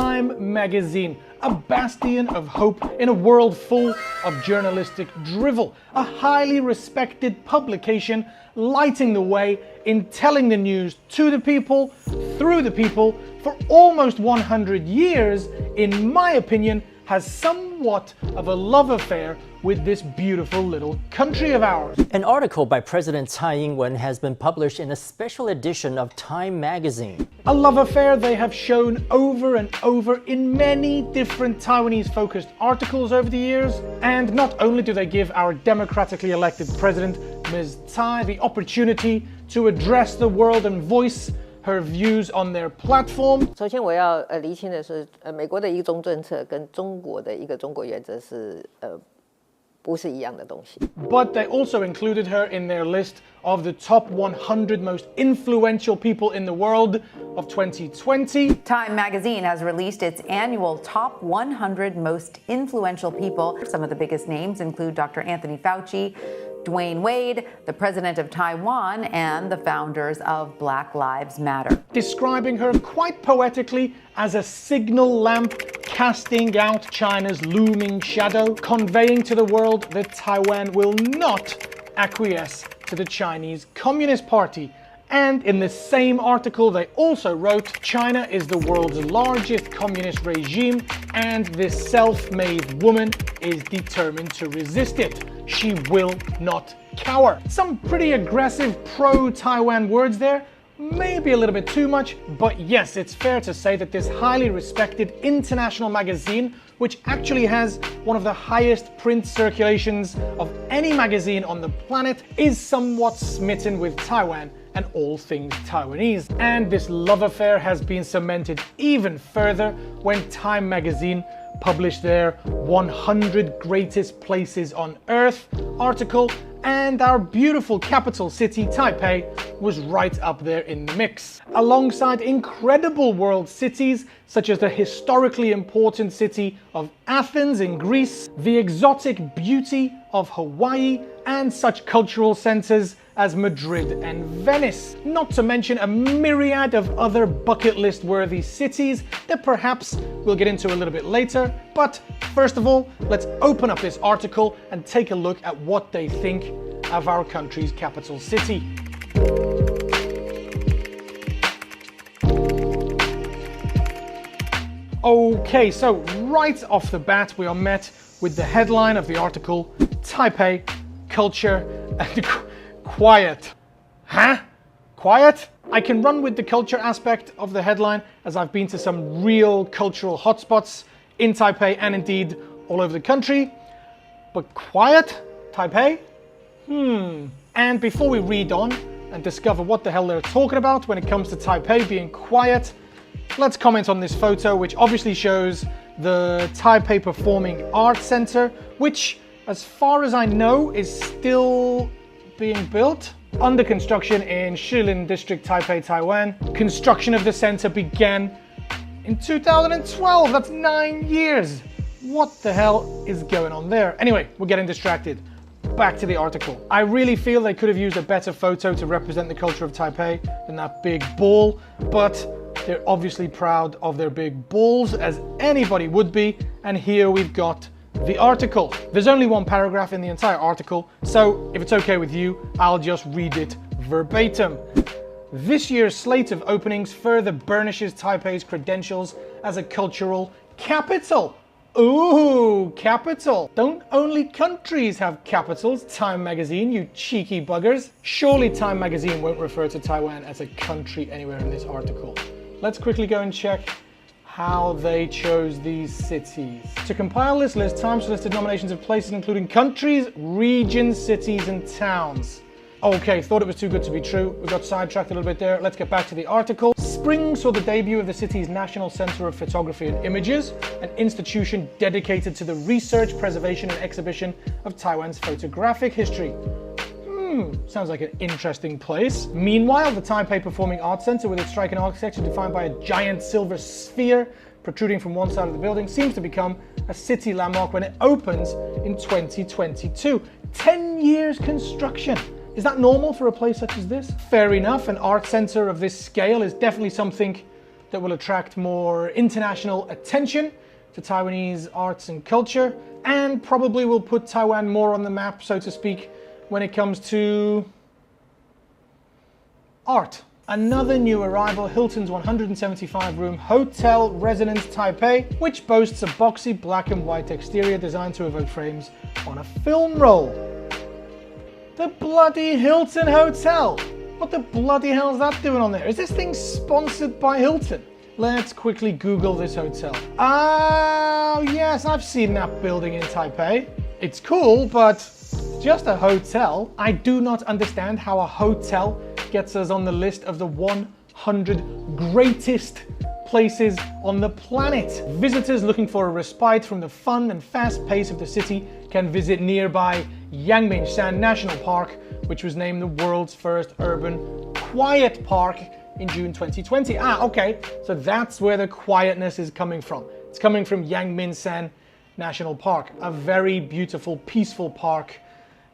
Time magazine, a bastion of hope in a world full of journalistic drivel, a highly respected publication lighting the way in telling the news to the people, through the people, for almost 100 years, in my opinion, has somewhat of a love affair with this beautiful little country of ours. An article by President Tsai Ing-wen has been published in a special edition of Time magazine. A love affair they have shown over and over in many different Taiwanese-focused articles over the years. And not only do they give our democratically elected president, Ms. Tsai, the opportunity to address the world and voice her views on their platform. 首先我要厘清的是，美国的一个中政策跟中国的一个中国原则是不是一样的东西。 But they also included her in their list of the top 100 most influential people in the world of 2020. Time magazine has released its annual top 100 most influential people. Some of the biggest names include Dr. Anthony Fauci, Dwayne Wade, the president of Taiwan, and the founders of Black Lives Matter. Describing her quite poetically as a signal lamp casting out China's looming shadow, conveying to the world that Taiwan will not acquiesce to the Chinese Communist Party. And in the same article, they also wrote, China is the world's largest communist regime, and this self-made woman is determined to resist it. She will not cower. Some pretty aggressive pro-Taiwan words there. Maybe a little bit too much, but yes, it's fair to say that this highly respected international magazine, which actually has one of the highest print circulations of any magazine on the planet, is somewhat smitten with Taiwan and all things Taiwanese. And this love affair has been cemented even further when Time magazine published their 100 Greatest Places on Earth article, and our beautiful capital city, Taipei, was right up there in the mix. Alongside incredible world cities such as the historically important city of Athens in Greece, the exotic beauty of Hawaii, and such cultural centers as Madrid and Venice. Not to mention a myriad of other bucket list worthy cities that perhaps we'll get into a little bit later. But first of all, let's open up this article and take a look at what they think of our country's capital city. Okay, so right off the bat, we are met with the headline of the article, Taipei, Culture and Quiet. Huh? Quiet? I can run with the culture aspect of the headline, as I've been to some real cultural hotspots in Taipei and indeed all over the country. But quiet? Taipei? And before we read on and discover what the hell they're talking about when it comes to Taipei being quiet, let's comment on this photo, which obviously shows the Taipei Performing Arts Center, which, as far as I know, is still being built. Under construction in Shilin District, Taipei, Taiwan. Construction of the center began in 2012. That's 9 years. What the hell is going on there? Anyway, we're getting distracted. Back to the article. I really feel they could have used a better photo to represent the culture of Taipei than that big ball, but they're obviously proud of their big balls, as anybody would be, and here we've got the article. There's only one paragraph in the entire article, so if it's okay with you, I'll just read it verbatim. This year's slate of openings further burnishes Taipei's credentials as a cultural capital. Ooh, capital. Don't only countries have capitals, Time magazine, you cheeky buggers. Surely Time magazine won't refer to Taiwan as a country anywhere in this article. Let's quickly go and check how they chose these cities. To compile this list, Time listed nominations of places including countries, regions, cities, and towns. Okay, thought it was too good to be true. We got sidetracked a little bit there. Let's get back to the article. Spring saw the debut of the city's National Center of Photography and Images, an institution dedicated to the research, preservation, and exhibition of Taiwan's photographic history. Sounds like an interesting place. Meanwhile, the Taipei Performing Arts Center, with its striking architecture defined by a giant silver sphere protruding from one side of the building, seems to become a city landmark when it opens in 2022. 10 years construction. Is that normal for a place such as this? Fair enough, an art center of this scale is definitely something that will attract more international attention to Taiwanese arts and culture, and probably will put Taiwan more on the map, so to speak, when it comes to art. Another new arrival, Hilton's 175-room Hotel Residence Taipei, which boasts a boxy black and white exterior designed to evoke frames on a film roll. The bloody Hilton Hotel! What the bloody hell is that doing on there? Is this thing sponsored by Hilton? Let's quickly Google this hotel. Oh yes, I've seen that building in Taipei. It's cool, but just a hotel. I do not understand how a hotel gets us on the list of the 100 greatest places on the planet. Visitors looking for a respite from the fun and fast pace of the city can visit nearby Yangmingshan National Park, which was named the world's first urban quiet park in June 2020. Okay, so that's where the quietness is coming from. It's coming from Yangmingshan National Park, a very beautiful, peaceful park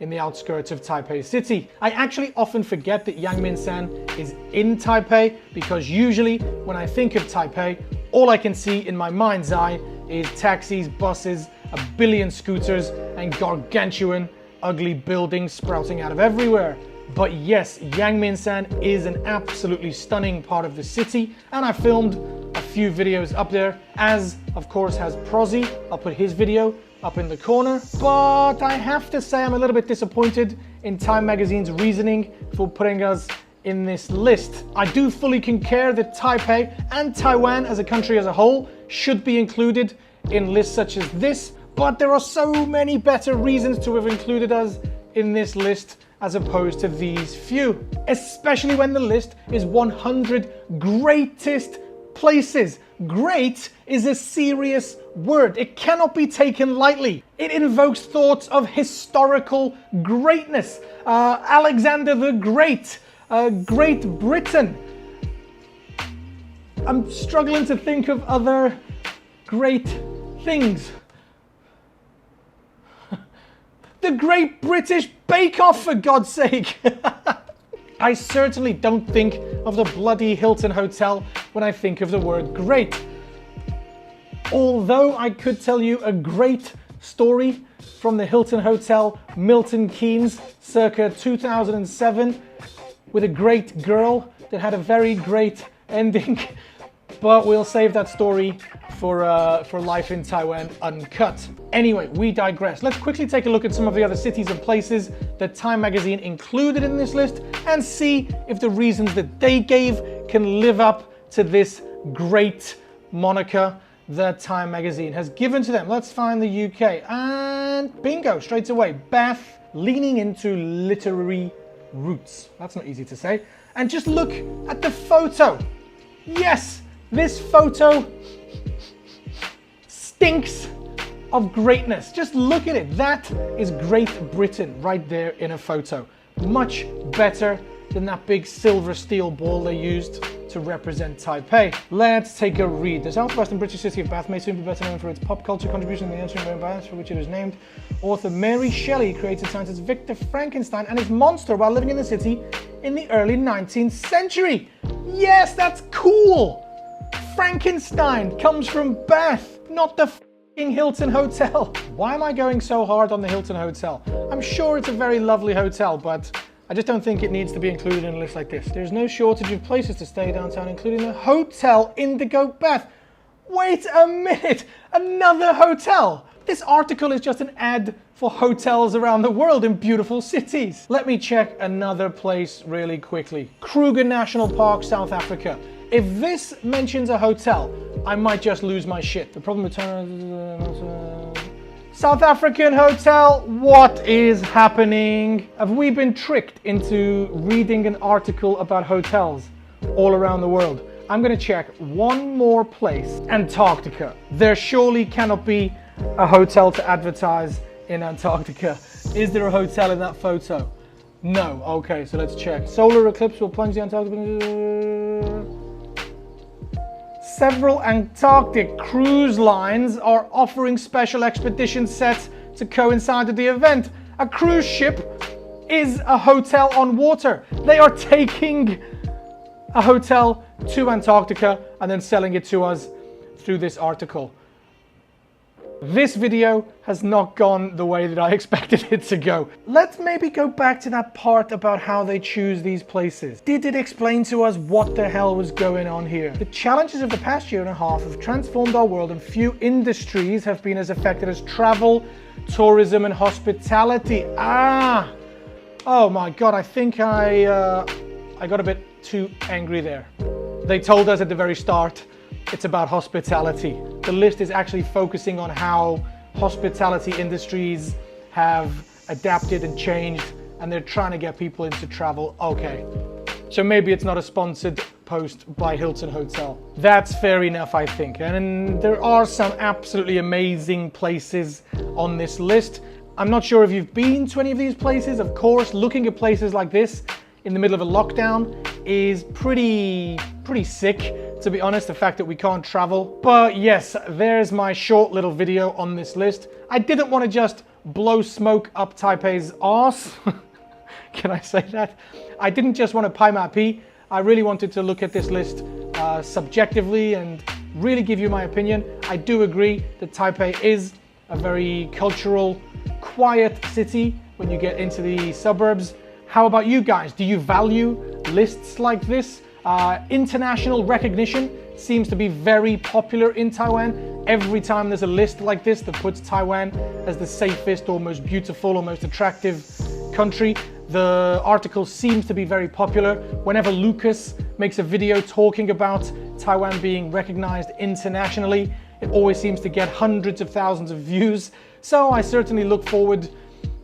in the outskirts of Taipei City. I actually often forget that Yangmingshan is in Taipei, because usually when I think of Taipei, all I can see in my mind's eye is taxis, buses, a billion scooters, and gargantuan, ugly buildings sprouting out of everywhere. But yes, Yangmingshan is an absolutely stunning part of the city, and I filmed a few videos up there, as of course has Prozzy. I'll put his video up in the corner. But I have to say I'm a little bit disappointed in Time Magazine's reasoning for putting us in this list. I do fully concur that Taipei and Taiwan as a country as a whole should be included in lists such as this, but there are so many better reasons to have included us in this list as opposed to these few, especially when the list is 100 greatest places. Great is a serious word. It cannot be taken lightly. It invokes thoughts of historical greatness. Alexander the Great, Great Britain. I'm struggling to think of other great things. The Great British Bake Off, for God's sake! I certainly don't think of the bloody Hilton Hotel when I think of the word great. Although I could tell you a great story from the Hilton Hotel, Milton Keynes, circa 2007, with a great girl that had a very great ending. But we'll save that story for Life in Taiwan Uncut. Anyway, we digress. Let's quickly take a look at some of the other cities and places that Time Magazine included in this list and see if the reasons that they gave can live up to this great moniker that Time Magazine has given to them. Let's find the UK, and bingo, straight away. Bath, leaning into literary roots. That's not easy to say. And just look at the photo. Yes, this photo stinks of greatness. Just look at it. That is Great Britain right there in a photo. Much better than that big silver steel ball they used to represent Taipei. Let's take a read. The southwestern British city of Bath may soon be better known for its pop culture contribution in the ancient Roman Bath, for which it was named. Author Mary Shelley created scientist Victor Frankenstein and his monster while living in the city in the early 19th century. Yes, that's cool! Frankenstein comes from Bath, not the f***ing Hilton Hotel. Why am I going so hard on the Hilton Hotel? I'm sure it's a very lovely hotel, but I just don't think it needs to be included in a list like this. There's no shortage of places to stay downtown, including the Hotel Indigo Bath. Wait a minute, another hotel? This article is just an ad for hotels around the world in beautiful cities. Let me check another place really quickly. Kruger National Park, South Africa. If this mentions a hotel, I might just lose my shit. The problem with South African hotel, what is happening? Have we been tricked into reading an article about hotels all around the world? I'm gonna check one more place. Antarctica. There surely cannot be a hotel to advertise in Antarctica. Is there a hotel in that photo? No. Okay, so let's check. Solar eclipse will plunge the Antarctica. Several Antarctic cruise lines are offering special expedition sets to coincide with the event. A cruise ship is a hotel on water. They are taking a hotel to Antarctica and then selling it to us through this article. This video has not gone the way that I expected it to go. Let's maybe go back to that part about how they choose these places. Did it explain to us what the hell was going on here? The challenges of the past year and a half have transformed our world, and few industries have been as affected as travel, tourism and hospitality. Oh my god, I think I got a bit too angry there. They told us at the very start it's about hospitality. The list is actually focusing on how hospitality industries have adapted and changed, and they're trying to get people into travel. Okay, so maybe it's not a sponsored post by Hilton Hotel. That's fair enough, I think. And there are some absolutely amazing places on this list. I'm not sure if you've been to any of these places. Of course, looking at places like this in the middle of a lockdown is pretty sick, to be honest, the fact that we can't travel. But yes, there's my short little video on this list. I didn't want to just blow smoke up Taipei's arse. Can I say that? I didn't just want to pie my pee. I really wanted to look at this list subjectively and really give you my opinion. I do agree that Taipei is a very cultural, quiet city when you get into the suburbs. How about you guys? Do you value lists like this? International recognition seems to be very popular in Taiwan. Every time there's a list like this that puts Taiwan as the safest or most beautiful or most attractive country, the article seems to be very popular. Whenever Lucas makes a video talking about Taiwan being recognized internationally, it always seems to get hundreds of thousands of views. So I certainly look forward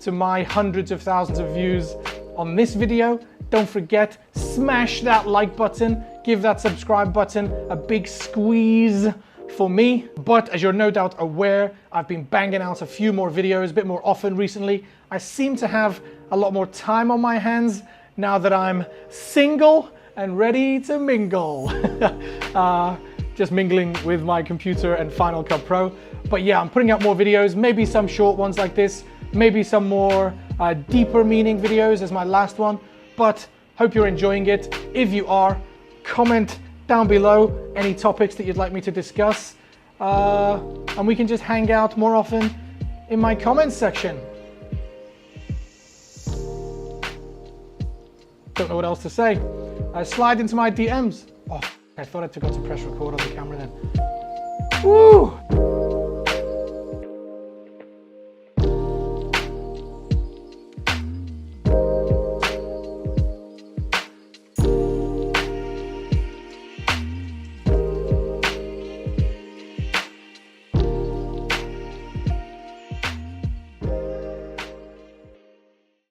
to my hundreds of thousands of views on this video. Don't forget, smash that like button, give that subscribe button a big squeeze for me. But as you're no doubt aware, I've been banging out a few more videos a bit more often recently. I seem to have a lot more time on my hands now that I'm single and ready to mingle. Just mingling with my computer and Final Cut Pro. But yeah, I'm putting out more videos, maybe some short ones like this, maybe some more deeper meaning videos as my last one. But hope you're enjoying it. If you are, comment down below any topics that you'd like me to discuss, and we can just hang out more often in my comments section. Don't know what else to say. Slide into my DMs. Oh, I thought I forgot to press record on the camera then. Woo!